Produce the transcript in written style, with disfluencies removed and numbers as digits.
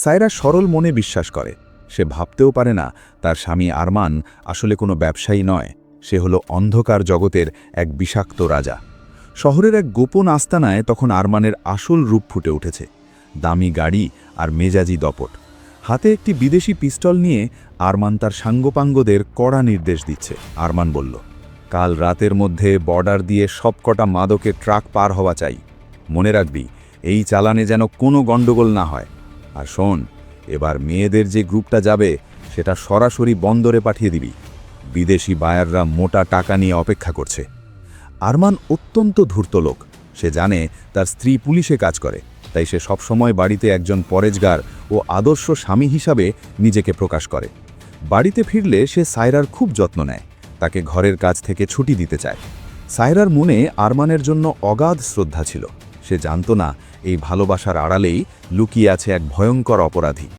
সায়রা সরল মনে বিশ্বাস করে। সে ভাবতেও পারে না তার স্বামী আরমান আসলে কোনো ব্যবসায়ী নয়, সে হলো অন্ধকার জগতের এক বিষাক্ত রাজা। শহরের এক গোপন আস্তানায় তখন আরমানের আসল রূপ ফুটে উঠেছে। দামি গাড়ি আর মেজাজি দপট, হাতে একটি বিদেশি পিস্তল নিয়ে আরমান তার সাঙ্গপাঙ্গদের কড়া নির্দেশ দিচ্ছে। আরমান বলল, কাল রাতের মধ্যে বর্ডার দিয়ে সবকটা মাদকের ট্রাক পার হওয়া চাই। মনে রাখবি, এই চালানে যেন কোনো গণ্ডগোল না হয়। আর শোন, এবার মেয়েদের যে গ্রুপটা যাবে সেটা সরাসরি বন্দরে পাঠিয়ে দিবি। বিদেশি বায়াররা মোটা টাকা নিয়ে অপেক্ষা করছে। আরমান অত্যন্ত ধূর্ত লোক। সে জানে তার স্ত্রী পুলিশে কাজ করে, তাই সে সবসময় বাড়িতে একজন পরেজগার ও আদর্শ স্বামী হিসাবে নিজেকে প্রকাশ করে। বাড়িতে ফিরলে সে সায়রার খুব যত্ন নেয়, তাকে ঘরের কাজ থেকে ছুটি দিতে চায়। সায়রার মনে আরমানের জন্য অগাধ শ্রদ্ধা ছিল। সে জানত না এই ভালোবাসার আড়ালেই লুকিয়ে আছে এক ভয়ঙ্কর অপরাধী।